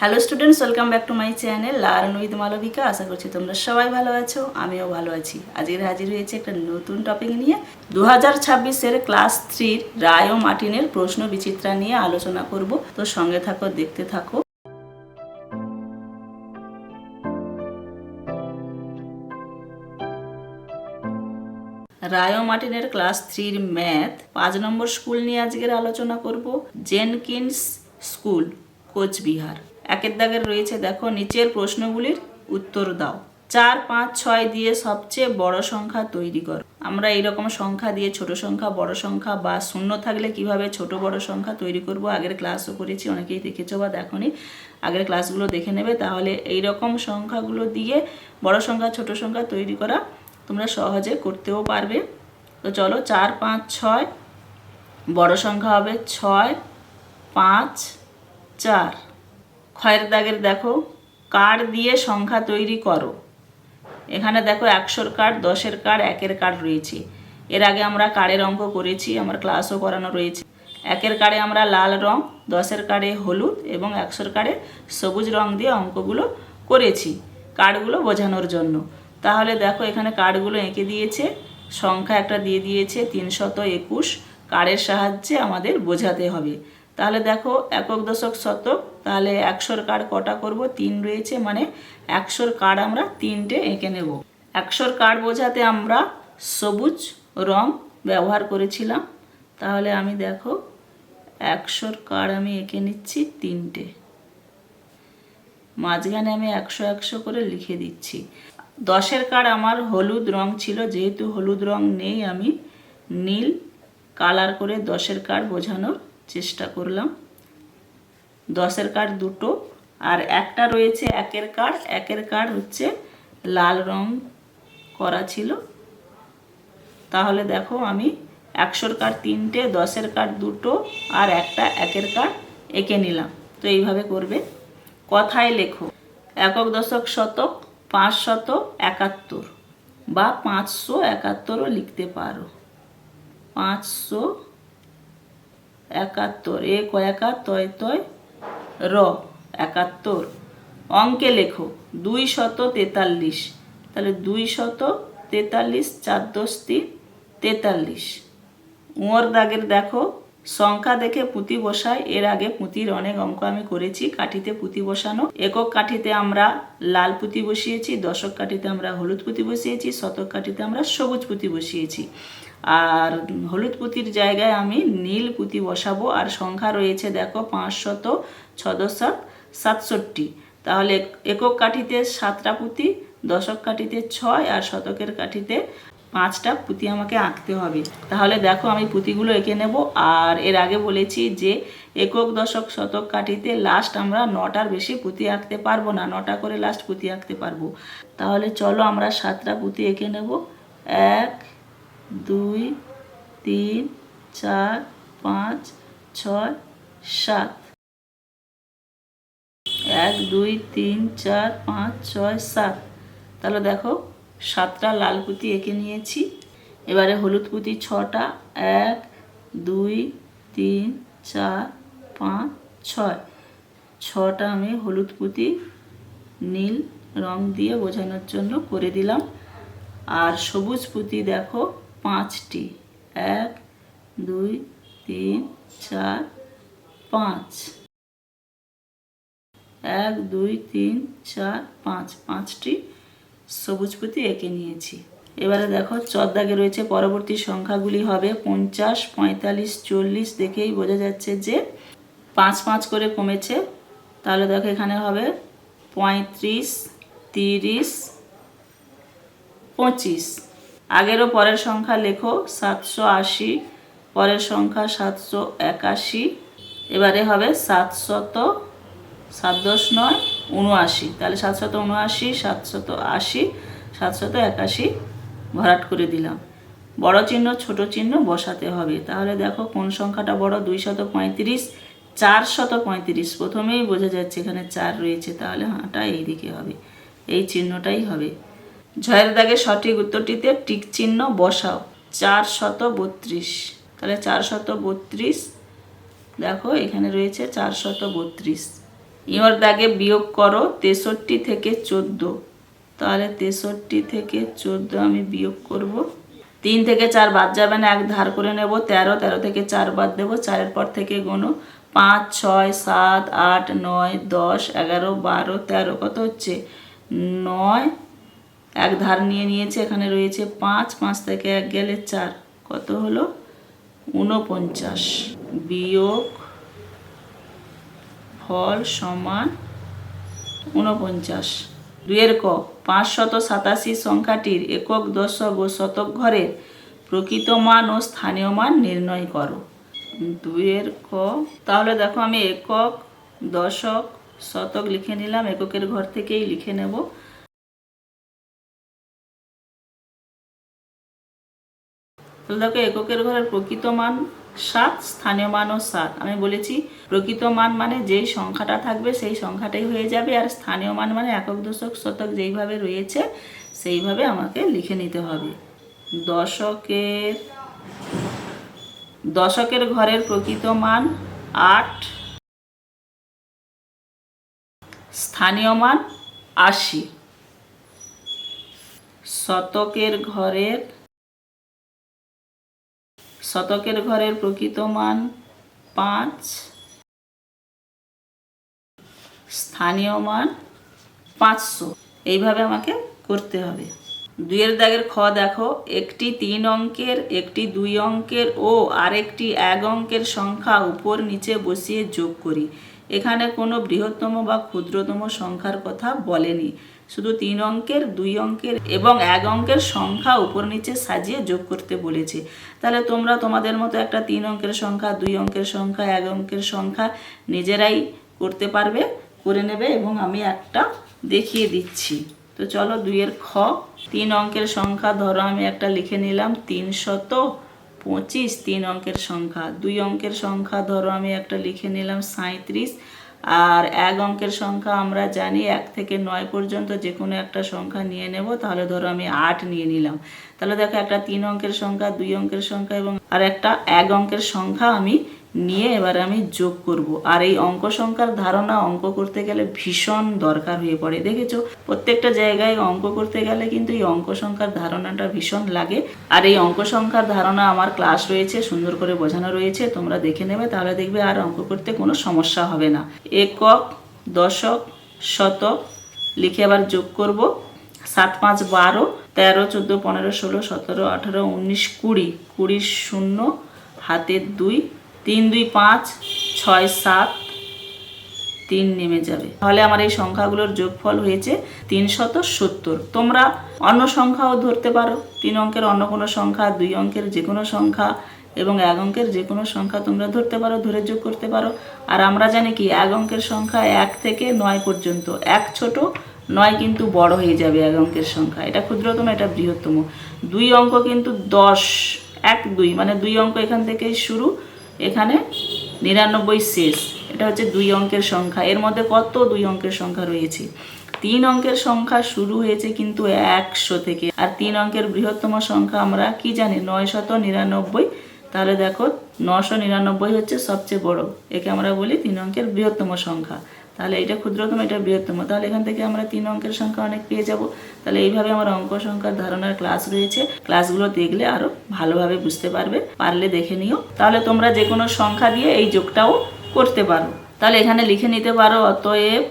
Hello students, welcome back to my channel learn with Malabika. আশা করছি তোমরা সবাই ভালো আছো, আমিও ভালো আছি। আজকের হাজির হয়েছে একটা নতুন টপিক নিয়ে। 2026-এর ক্লাস 3-র রায় ও মার্টিনের প্রশ্ন বিচিত্রা নিয়ে আলোচনা করব। তো সঙ্গে থাকো, দেখতে থাকো। রায় ও মার্টিনের ক্লাস 3-র ম্যাথ 5 নম্বর স্কুল নিয়ে আজকের আলোচনা করব। Jenkins school, Coochbehar. একের দাগের রয়েছে, দেখো নিচের প্রশ্নগুলির উত্তর দাও। 4, 5, 6 দিয়ে সবচেয়ে বড় সংখ্যা তৈরি করো। আমরা এইরকম সংখ্যা দিয়ে ছোট সংখ্যা, বড় সংখ্যা বা শূন্য থাকলে কিভাবে ছোট বড় সংখ্যা তৈরি করব আগের ক্লাসও করেছি, অনেকেই দেখেছো বা দেখোনি। আগের ক্লাসগুলো দেখে নেবে, তাহলে এইরকম সংখ্যাগুলো দিয়ে বড় সংখ্যা ছোট সংখ্যা তৈরি করা তোমরা সহজে করতেও পারবে। তো চলো, 4, 5, 6 বড় সংখ্যা হবে 6, 5, 4। ক্ষয়ের দাগের দেখো, কার্ড দিয়ে সংখ্যা তৈরি করো। এখানে দেখো 100-র কার্ড, 10-এর কার্ড, 1-এর কার্ড রয়েছে। এর আগে আমরা কার্ডের অঙ্ক করেছি, আমার ক্লাসও করানো রয়েছে। 1-এর কার্ডে আমরা লাল রং, 10-এর কার্ডে হলুদ এবং 100-র কার্ডে সবুজ রং দিয়ে অঙ্কগুলো করেছি কার্ডগুলো বোঝানোর জন্য। তাহলে দেখো এখানে কার্ডগুলো এঁকে দিয়েছে, সংখ্যা একটা দিয়ে দিয়েছে 321। কার্ডের সাহায্যে আমাদের বোঝাতে হবে। তাহলে দেখো একক, দশক, শতক, তাহলে 100-র কার্ড কটা করব? 3 রয়েছে, মানে 100-র কার্ড আমরা 3টে এঁকে নেব। 100-র কার্ড বোঝাতে আমরা সবুজ রং ব্যবহার করেছিলাম। তাহলে আমি দেখো 100-র কার্ড আমি এঁকে নিচ্ছি 3টে। মাঝখানে আমি 100 100 করে লিখে দিচ্ছি। 10-এর কার্ড আমার হলুদ রং ছিল, যেহেতু হলুদ রং নেই আমি নীল কালার করে 10-এর কার্ড বোঝানোর চেষ্টা করলাম। 10-এর কার্ড দুটো, আর একটা রয়েছে 1-এর কার্ড। 1-এর কার্ড হচ্ছে লাল রং করা ছিল। তাহলে দেখো আমি 100-র কার্ড 3টে, 10-এর কার্ড দুটো আর একটা 1-এর কার্ড এঁকে নিলাম। তো এইভাবে করবে। কথায় লেখো, একক, দশক, শতক 571 বা 571ও লিখতে পারো। 571, এ কয়াকা তয় তয় র 71। অঙ্কে লেখো 243, তাহলে 243, 4 10 3 43। উঁয়োর দাগের দেখো, সংখ্যা দেখে পুঁতি বসায়। এর আগে পুঁতির অনেক অঙ্ক আমি করেছি, কাঠিতে পুঁতি বসানো। একক কাঠিতে আমরা লাল পুঁতি বসিয়েছি, দশক কাঠিতে আমরা হলুদ পুঁতি বসিয়েছি, শতক কাঠিতে আমরা সবুজ পুঁতি বসিয়েছি। আর হলুদ পুঁতির জায়গায় আমি নীল পুঁতি বসাবো। আর সংখ্যা রয়েছে দেখো 500, 6 67। তাহলে একক কাঠিতে 7টা পুঁতি, দশক কাঠিতে 6 আর শতকের কাঠিতে 5টা পুঁতি আমাকে আঁকতে হবে। তাহলে দেখো আমি পুঁতিগুলো এঁকে নেব। আর এর আগে বলেছি যে একক, দশক, শতক কাঠিতে লাস্ট আমরা 9টার বেশি পুঁতি আঁকতে পারবো না, 9টা করে লাস্ট পুঁতি আঁকতে পারবো। তাহলে চলো আমরা 7টা পুঁতি এঁকে নেব। 1 2 3 4 5 6 7। 1 2 3 4 5 6 7। তাহলে দেখো 7টা লাল পুঁতি এঁকে নিয়েছি। এবারে হলুদ পুঁতি 6টা। 1 2 3 4 5 6। 6টা আমি হলুদ পুঁতি নীল রং দিয়ে বোঝানোর জন্য করে দিলাম। আর সবুজ পুঁতি দেখো 5টি। 1 2 3 4 5। 1 2 3 4 5, 5টি সবুজ পুঁতি এঁকে নিয়েছি। এবারে দেখো চদ্দাগে রয়েছে পরবর্তী সংখ্যাগুলি হবে 50, 45, 40। দেখেই বোঝা যাচ্ছে যে 5 5 করে কমেছে। তাহলে দেখো এখানে হবে 35, 30, 25। আগেরও পরের সংখ্যা লেখো 780, পরের সংখ্যা 781। এবারে হবে 700, 7 10 9 79। তাহলে 779, 780, 781 ভরাট করে দিলাম। বড় চিহ্ন ছোট চিহ্ন বসাতে হবে। তাহলে দেখো কোন সংখ্যাটা বড়? 235, 435। প্রথমেই বোঝা যাচ্ছে এখানে 4 রয়েছে, তাহলে হাঁটা এইদিকে হবে, এই চিহ্নটাই হবে। ঝয়ের দাগে সঠিক উত্তরটিতে টিক চিহ্ন বসাও। 432। তাহলে 432 দেখো এখানে রয়েছে 432। ইঁর দাগে বিয়োগ করো 63 থেকে 14। তাহলে 63 থেকে 14 আমি বিয়োগ করব। 3 থেকে 4 বাদ যাবে না, এক ধার করে নেব। 13, 13 থেকে 4 বাদ দেবো, 4-এর পর থেকে গোনো 5, 6, 7, 8, 9, 10, 11, 12, 13, কত হচ্ছে 9। এক ধার নিয়ে নিয়েছে, এখানে রয়েছে 5, 5 থেকে 1 গেলে 4, কত হলো 49 বিয়োগ ফল সমান 49। 2-এর ক 587 সংখ্যাটির একক, দশক ও শতক ঘরের প্রকৃত মান ও স্থানীয় মান নির্ণয় করো। 2-এর ক, তাহলে দেখো আমি একক, দশক, শতক লিখে নিলাম, এককের ঘর থেকেই লিখে নেব। তাহলে দেখো এককের ঘরের প্রকৃত মান 7, স্থানীয় মানও 7। আমি বলেছি প্রকৃত মান মানে যেই সংখ্যাটা থাকবে সেই সংখ্যাটাই হয়ে যাবে, আর স্থানীয় মান মানে একক, দশক, শতক যেইভাবে রয়েছে সেইভাবে আমাকে লিখে নিতে হবে। দশকের ঘরের প্রকৃত মান 8, স্থানীয় মান 80। শতকের ঘরের প্রকৃত মান 5, স্থানীয় মান 500। এইভাবে আমাকে করতে হবে। 2-এর দাগের খ দেখো, একটি 3 অঙ্কের, একটি 2 অঙ্কের ও আরেকটি 1 অঙ্কের সংখ্যা উপর নিচে বসিয়ে যোগ করি। এখানে কোনো বৃহত্তম বা ক্ষুদ্রতম সংখ্যার কথা বলেনি, শুধু 3 অঙ্কের, 2 অঙ্কের এবং 1 অঙ্কের সংখ্যা উপর নিচে সাজিয়ে যোগ করতে বলেছে। তাহলে তোমরা তোমাদের মতো একটা 3 অঙ্কের সংখ্যা, 2 অঙ্কের সংখ্যা, 1 অঙ্কের সংখ্যা নিজেরাই করতে পারবে, করে নেবে, এবং আমি একটা দেখিয়ে দিচ্ছি। তো চলো 2-এর খ, 3 অঙ্কের সংখ্যা ধরো আমি একটা লিখে নিলাম 325, 3 অঙ্কের সংখ্যা। 2 অঙ্কের সংখ্যা ধরো আমি একটা লিখে নিলাম 37, আর 1 অঙ্কের সংখ্যা আমরা জানি 1 থেকে 9 পর্যন্ত যে কোনো একটা সংখ্যা নিয়ে নেব। তাহলে ধরো আমি 8 নিয়ে নিলাম। তাহলে দেখো একটা 3 অঙ্কের সংখ্যা, 2 অঙ্কের সংখ্যা এবং আর একটা 1 অঙ্কের সংখ্যা আমি নিয়ে এবারে আমি যোগ করব। আর এই অঙ্ক সংখ্যার ধারণা অঙ্ক করতে গেলে ভীষণ দরকার হয়ে পড়ে। দেখেছো প্রত্যেকটা জায়গায় অঙ্ক করতে গেলে কিন্তু এই অঙ্ক সংখ্যার ধারণাটা ভীষণ লাগে। আর এই অঙ্ক সংখ্যার ধারণা আমার ক্লাস রয়েছে, সুন্দর করে বোঝানো রয়েছে, তোমরা দেখে নেবে, তাহলে দেখবে আর অঙ্ক করতে কোনো সমস্যা হবে না। একক, দশক, শতক লিখে আবার যোগ করব। 7, 5, 12, 13, 14, 15, 16, 17, 18, 19, 20, 20 শূন্য, হাতের 2, 3, 2, 5, 6, 7, 3 নেমে যাবে। তাহলে আমার এই সংখ্যাগুলোর যোগফল হয়েছে 370। তোমরা অন্য সংখ্যাও ধরতে পারো, 3 অঙ্কের অন্য কোনো সংখ্যা, 2 অঙ্কের যে কোনো সংখ্যা এবং 1 অঙ্কের যে কোনো সংখ্যা তোমরা ধরতে পারো, ধরে যোগ করতে পারো। আর আমরা জানি কি 1 অঙ্কের সংখ্যা 1 থেকে 9 পর্যন্ত, 1 ছোট, 9 কিন্তু বড় হয়ে যাবে 1 অঙ্কের সংখ্যা, এটা ক্ষুদ্রতম, এটা বৃহত্তম। 2 অঙ্ক কিন্তু 10, 1, 2 মানে 2 অঙ্ক এখান থেকেই শুরু, এখানে 99 শেষ, এটা হচ্ছে 2 অঙ্কের সংখ্যা। এর মধ্যে কত 2 অঙ্কের সংখ্যা রয়েছে? 3 অঙ্কের সংখ্যা শুরু হয়েছে কিন্তু 100 থেকে, আর 3 অঙ্কের বৃহত্তম সংখ্যা আমরা কি জানি 999। তাহলে দেখো 999 হচ্ছে সবচেয়ে বড়, একে আমরা বলি 3 অঙ্কের বৃহত্তম সংখ্যা। তাহলে এটা ক্ষুদ্রতম, এটা বৃহত্তম, তাহলে এখান থেকে আমরা 3 অঙ্কের সংখ্যা অনেক পেয়ে যাব। তাহলে এইভাবে আমার অঙ্ক সংখ্যার ধারণার ক্লাস রয়েছে, ক্লাসগুলো দেখলে আরো ভালোভাবে বুঝতে পারবে, পারলে দেখে নিও। তাহলে তোমরা যে কোনো সংখ্যা দিয়ে এই যোগটাও করতে পারো। তাহলে এখানে লিখে নিতে পারো, অতএব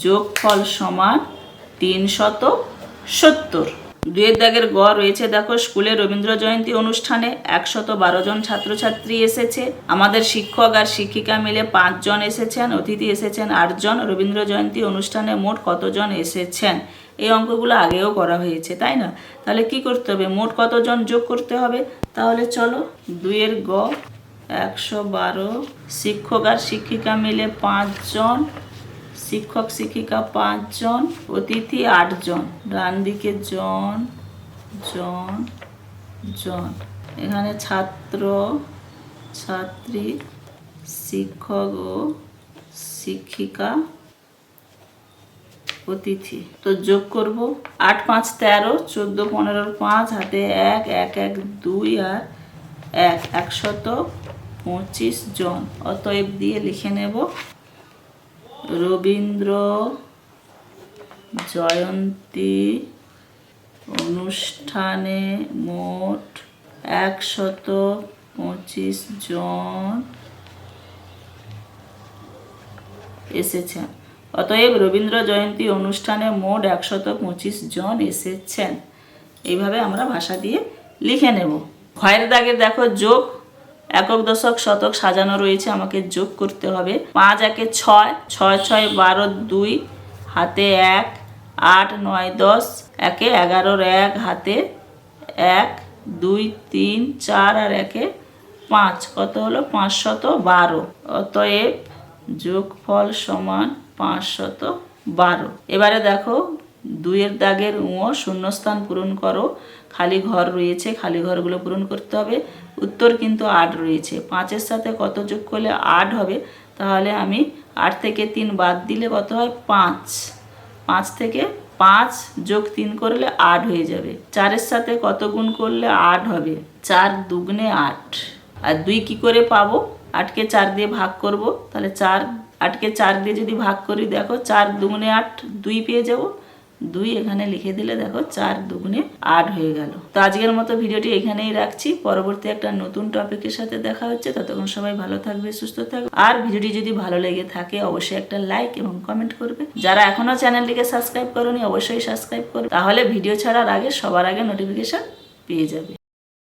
যোগফল সমান 370। 2-এর দাগের গ রয়েছে দেখো, স্কুলে রবীন্দ্র জয়ন্তী অনুষ্ঠানে 112 জন ছাত্রছাত্রী এসেছে। আমাদের শিক্ষক আর শিক্ষিকা মিলে 5 জন এসেছেন, অতিথি এসেছেন 8 জন। রবীন্দ্র জয়ন্তী অনুষ্ঠানে মোট কতজন এসেছেন? এই অঙ্কগুলো আগেও করা হয়েছে, তাই না? তাহলে কি করতে হবে? মোট কতজন যোগ করতে হবে। তাহলে চলো 2-এর গ, 112, শিক্ষক আর শিক্ষিকা মিলে 5 জন, শিক্ষক শিক্ষিকা 5 জন, অতিথি 8 জন, ডান দিকে জন জন জন, এখানে ছাত্র ছাত্রী, শিক্ষক ও শিক্ষিকা, অতিথি। তো যোগ করব, 8, 5, 13, 14, 15, 5, হাতে 1, 1, 1, 2 আর 1, 125 জন। অতএব দিয়ে লিখে নেব রবীন্দ্র জয়ন্তী অনুষ্ঠানে মোট 125 জন এসেছেন। অতএব রবীন্দ্র জয়ন্তী অনুষ্ঠানে মোট 125 জন এসেছেন। এইভাবে আমরা ভাষা দিয়ে লিখে নেব। ক্ষয়ের দাগে দেখো যোগ, একক দশক শতক সাজানো রয়েছে, আমাকে যোগ করতে হবে। 5 একে 6, 6 6 12, 2 হাতে 1, 8 9 10, একে 11, 1 হাতে 1, 2 3 4 আর একে 5, কত হলো 512। অতএব যোগফল সমান 512। এবারে দেখো 2 এর দাগের শূন্যস্থান পূরণ করো। খালি ঘর রয়েছে, খালি ঘরগুলো পূরণ করতে হবে। উত্তর কিন্তু 8 রয়েছে। 5-এর সাথে কত যোগ করলে 8 হবে? তাহলে আমি 8 থেকে 3 বাদ দিলে কত হয়? 5। 5 থেকে 5 যোগ 3 করলে 8 হয়ে যাবে। 4-এর সাথে কত গুণ করলে 8 হবে? 4 দুগুণে 8। আর 2 কি করে পাবো? 8কে 4 দিয়ে ভাগ করব। তাহলে 8কে 4 দিয়ে যদি ভাগ করি, দেখো 4 দুগুণে 8, 2 পেয়ে যাব। 2 এখানে লিখে দিলে দেখো 4 দুগুণে 8 হয়ে গেল। তো আজকের মতো ভিডিওটি এখানেই রাখছি। পরবর্তী একটা নতুন টপিকের সাথে দেখা হচ্ছে। ততক্ষণ সবাই ভালো থাকবে, সুস্থ থাকবে। আর ভিডিওটি যদি ভালো লেগে থাকে অবশ্যই একটা লাইক এবং কমেন্ট করবে। যারা এখনো চ্যানেলটিকে সাবস্ক্রাইব করোনি অবশ্যই সাবস্ক্রাইব করবে, তাহলে ভিডিও ছাড়ার আগে সবার আগে নোটিফিকেশন পেয়ে যাবে।